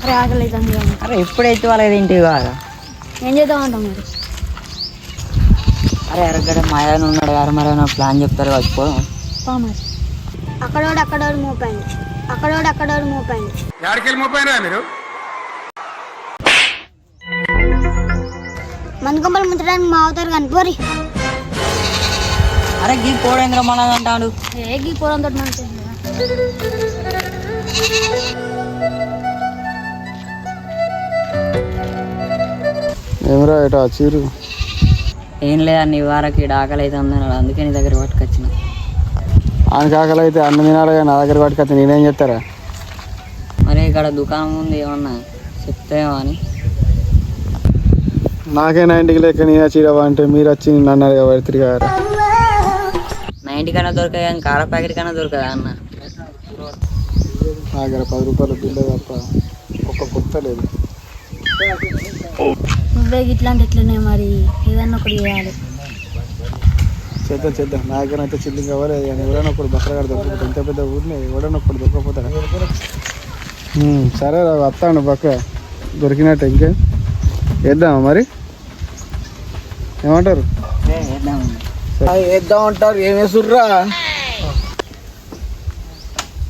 అరే ఆకలి అవుతుంది కానీ అరే ఎప్పుడైతే వాళ్ళకి తింటే కాదా ఏం చేద్దామంటాం మరి. అరే అరగడ మాయాన్ని ఉన్నాడు గారు మరి నా ప్లాన్ చెప్తారు వచ్చిపోదాం మరి అక్కడోడు మోపాయండి అక్కడోడు మోపాయండి ఎక్కడికి మోపాయినా మీరు మందు కొంపలు ముంచడానికి మా అవుతారు కానీ పోరి. అరే గీ పోడేంద్ర మన అంటాడు ఏ గీ పోవడంతో మంచి ఏమరా ఇటా చీరు ఏం లేదా నీ వారకి ఆకలి అయితే ఉందన్నాడు అందుకే నీ దగ్గర పట్టుకొచ్చిన. ఆయనకి ఆకలి అయితే అన్న తినాలి కానీ నా దగ్గర పట్టుకొస్తే నేనేం చేస్తారా? మరి ఇక్కడ దుకాణం ఉంది ఏమన్నా చెప్తాయేమో అని. నాకేనా ఇంటికి లేక నేనే చీరవా అంటే మీరు వచ్చి నిన్ను అన్నారు కదా తిరిగారు. నా ఇంటికన్నా దొరకదు కానీ కార ప్యాకెట్ కన్నా దొరకదా అన్న. నా దగ్గర 10 రూపాయలు బిల్లు తప్ప ఒక్క కొత్త లేదు. నువ్వే ఇట్లాంటి ఎట్లనే మరి ఏదన్నా ఒకటి చేయాలి. చేద్దాం నా దగ్గర అయితే చిల్లింగ్ కావాలి. ఎవరైనా ఒకటి బక్కరగాడు దొరకపోతే ఇంత పెద్ద ఊరిని ఎవడన్నా ఒకటి దొరకపోతాడా? సరే రా వస్తాను పక్క దొరికినట్టు ఇంకే వేద్దామా మరి ఏమంటారు? వేద్దాం అంటారు. ఏం వేసుర్రా?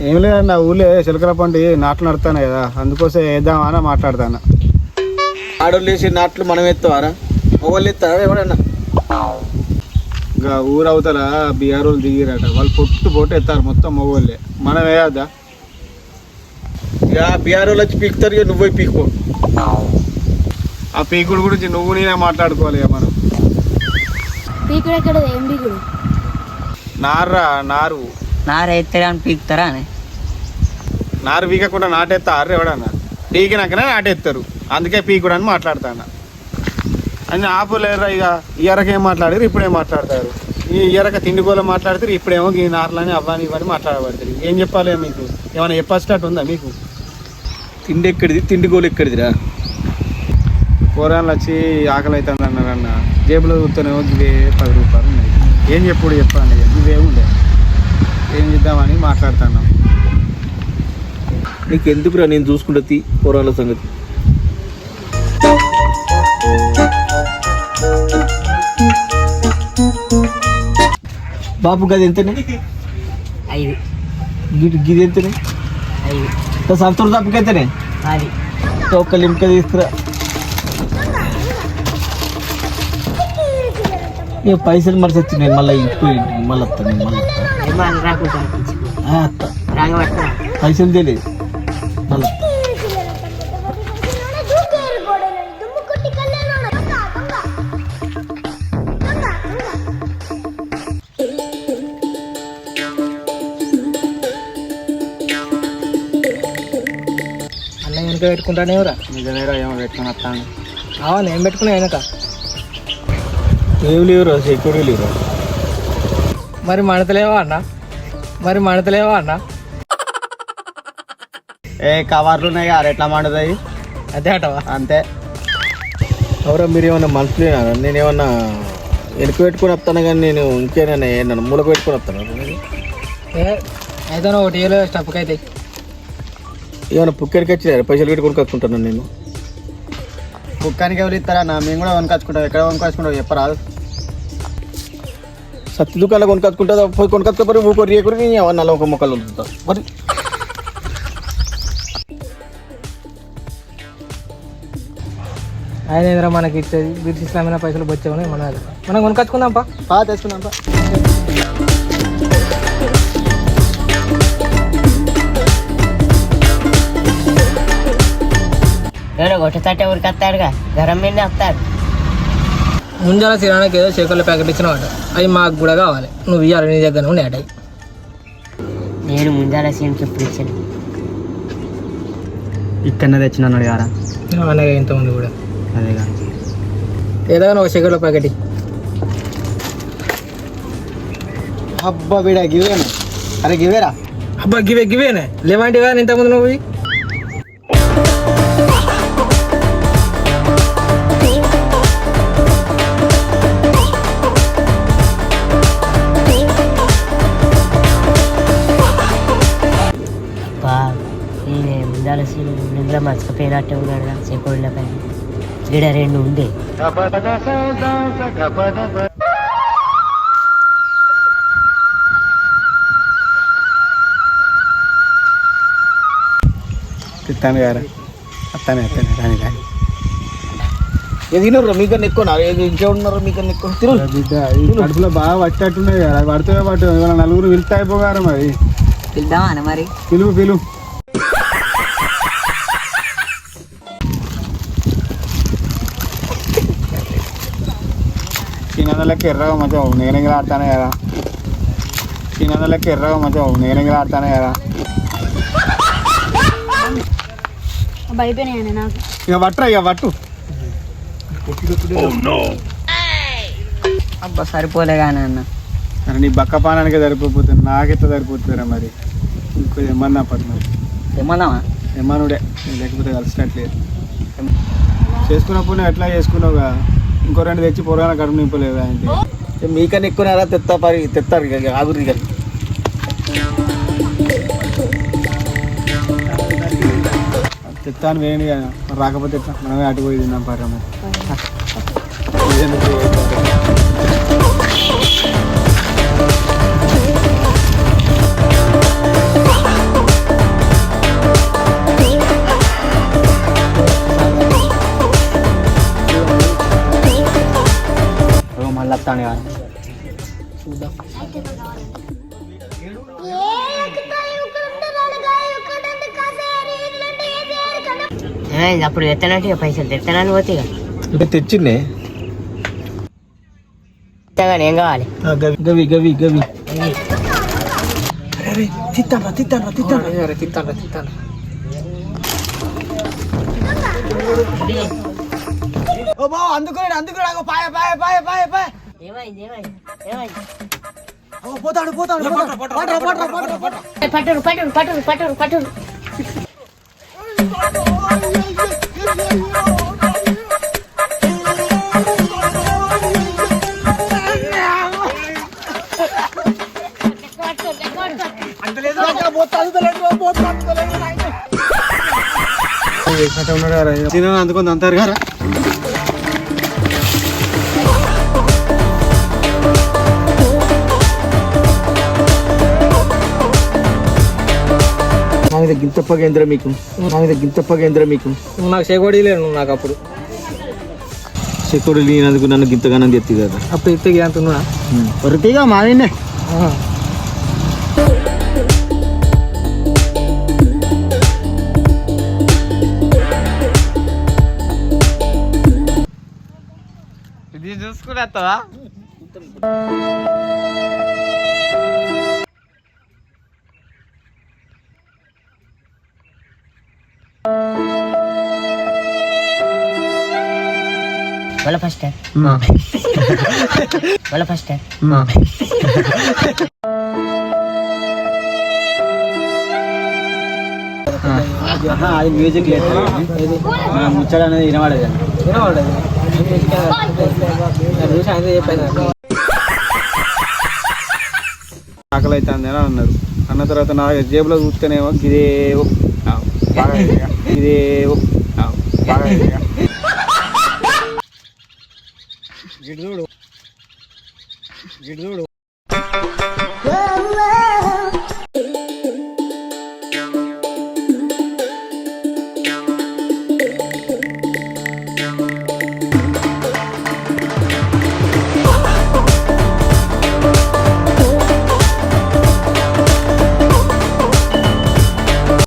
ఏం లేదండి నా ఊళ్ళో చిలకల పండు నాట్లు నడుతాను కదా అందుకోసం వేద్దామని మాట్లాడతాను. ఆడోళ్ళు వేసి నాట్లు మనం ఎత్తావారా? మొగోళ్ళు ఎత్తారా ఎవరన్నా? ఇంకా ఊరు అవతల బీఆర్ వాళ్ళు దిగిరట వాళ్ళు పొట్టు ఎత్తారు మొత్తం మొగోళ్ళే. మనం వేయద్దా? ఇక బీఆర్ వాళ్ళు వచ్చి పీకుతారు. ఇక నువ్వు పీక్కో. ఆ పీకుడు గురించి నువ్వు నేనే మాట్లాడుకోవాలి ఇక మనం. పీకుడు ఎక్కడ ఏం పీకుడు? నారు ఎత్తారా అని పీకుతారా అని. నారు పీకకుండా నాటేస్తారు ఎవడన్నా పీకినాకనే నాటేస్తారు అందుకే పీకుడు అని మాట్లాడతాను. అన్నీ ఆపులేరా ఇక ఇయరకేం మాట్లాడారు ఇప్పుడేం మాట్లాడతారు. ఈ ఇయరక తిండిగోలు మాట్లాడతారు ఇప్పుడేమో ఈ నార్లని అవ్వని ఇవన్నీ మాట్లాడబడతారు. ఏం చెప్పాలి మీకు? ఏమైనా చెప్పేటట్టు ఉందా మీకు? తిండి ఎక్కడిది తిండిగోలు ఎక్కడిదిరా? కూరగాయలు వచ్చి ఆకలి అవుతుంది అన్నారన్న జేబులో చూస్తేనేమో ఇవే 10 రూపాయలు ఉన్నాయి. ఏం చెప్పండి ఇవే ఉండే ఏం చేద్దామని మాట్లాడుతున్నాం. నీకు ఎందుకురా నేను చూసుకుంటే కూరగాయల సంగతి. బాబు గది ఎంతనే? 5 గిది ఎంతనే? 5 సంవత్సరం తప్పకైతేనే 10 ఒక్క లింక తీసుకురా. ఇక పైసలు మరిచి వచ్చినాయి మళ్ళీ ఇంటికి మళ్ళీ వస్తాను పైసలు తెలియదు మళ్ళీ. అన్న వెనక పెట్టుకుంటానేవరా? నిజమేరా ఏమో పెట్టుకుని వస్తాను. నేను పెట్టుకున్నా వెనక. ఏం లేవురా సెక్యూరిటీ లేవురా. మరి మడతలేవా అన్న? కవర్లు ఉన్నాయి ఆరు ఎట్లా మండుతాయి అదే అటవా? అంతే. ఎవరో మీరు ఏమన్నా మనసులేనా? నేనేమన్నా వెనుక పెట్టుకుని వస్తాను కానీ నేను ఇంకేనా నన్ను మూలకు పెట్టుకుని వస్తాను. అయితే ఒకటి స్టప్కి అయితే ఏమన్నా పుక్కడికి వచ్చి పైసలు పెట్టుకుని కట్టుకుంటాను నేను. కుక్కానికి ఎవరు ఇస్తారా? మేము కూడా కొనుకొచ్చుకుంటాం. ఎక్కడ కొనుకొచ్చుకుంటాం చెప్పరాదు. సత్తి దుకాణంలో కొనుకొచ్చుకుంటా పోయి కొనుకొచ్చుకోపోయి ఊరికి రేకుని నల్ల ఒక మొక్కలు ఉంటుందా మరి. ఆయన మనకి ఇచ్చేది బిర్చి ఇస్లామైన పైసలు వచ్చామని మనం కొనుకొచ్చుకుందాంపా. తెచ్చుకుందాంపా. కొట్టేటట్టే ఊరికి వస్తాడుగా గరం మీద వస్తాడు. ముంజాల కిరాణాకి ఏదో చేకల ప్యాకెట్ ఇచ్చినవాట అవి మాకు కూడా కావాలి. నువ్వు ఇవ్వాలి నీ దగ్గర ఉండే అటాయి. నేను ముంజాల సీఎంకి ఎప్పుడు ఇచ్చాను? ఇక్కడ తెచ్చినాడు కదా అలాగే ఇంతమంది కూడా అదేగా. ఏదైనా ఒక చేకల ప్యాకెట్. అబ్బా వీడా గివేనా? అరే గివేరా. అబ్బా గివేనే లేవంటి కానీ ఇంతకుముందు నువ్వు ముందాల నిద్ర మర్చిపోయినట్టే ఉన్నాడు చెకోళ్ళ పైన గిడ 2 ఉండే తిట్టాను గారా అత్తానే కానీ కానీ ఏది తినరు మీకన్నా ఎక్కువ ఇంకే ఉన్నారు మీకన్నా ఎక్కువ తిరు బిడ్డ ఈ కడుపులో బాగా పట్టేట్టున్నాయి కదా పడితే పట్టు ఇవాళ నలుగురు వెళ్తే అయిపోగారు మరి పిలుద్దామా మరి పిలువు చిన్నదలకి ఎర్రగా మధ్య నేనెగలాడతానే కదా చిన్నదలకి ఎర్రగా మధ్య నేనెగలాడతానే కదా భయపోయినాయి నాకు ఇక పట్టు అబ్బా సరిపోలే కానీ అన్న మరి నీ బక్క పానానికే సరిపోతుంది నాకెట్లా సరిపోతుందిరా మరి ఇంకో ఏమన్నా పట్టిన ఏమన్నావా ఏమనుడే లేకపోతే కలిసినట్లేదు చేసుకున్నప్పుడు నువ్వు ఎట్లా చేసుకున్నావుగా ఇంకో 2 తెచ్చి పొరగాన కడుపు నింపలేదా అంటే మీకన్నా ఎక్కువ తెత్తారు ఇక ఆగురి కానీ తెత్తాను వేయండి కదా మరి రాకపోతే ఎట్లా మనమే అటు పోయి తిన్నాం పాట మళ్ళీ వస్తాను కదా అప్పుడు ఎత్తనట్టు పైసలు తెత్తనాన్ని పోతే ఇప్పుడు తెచ్చిండే కానీ ఏం కావాలి గవి తిత్తాను పట్టురు ఉన్నాడు కదా తిన అందుకొని అంటారు కదా గింతప్పగేంద్ర మీకు నువ్వు నాకు చెకోడి లేదు నువ్వు నాకు అప్పుడు చెక్కుడు లేనందుకు నన్ను గింతగానం తెత్తి కదా అప్పుడు ఇస్తే అంటున్నా వరకగా మావినే ఇది చూసుకునేస్తావా వాళ్ళ ఫస్ట్ అది మ్యూజిక్ లేదు ముచ్చట అనేది వినవాడేది ఆకలి అవుతుంది అని అన్నారు అన్న తర్వాత నా జేబులో చూస్తేనేమో ఇదేవో బాగా గిడుదోడు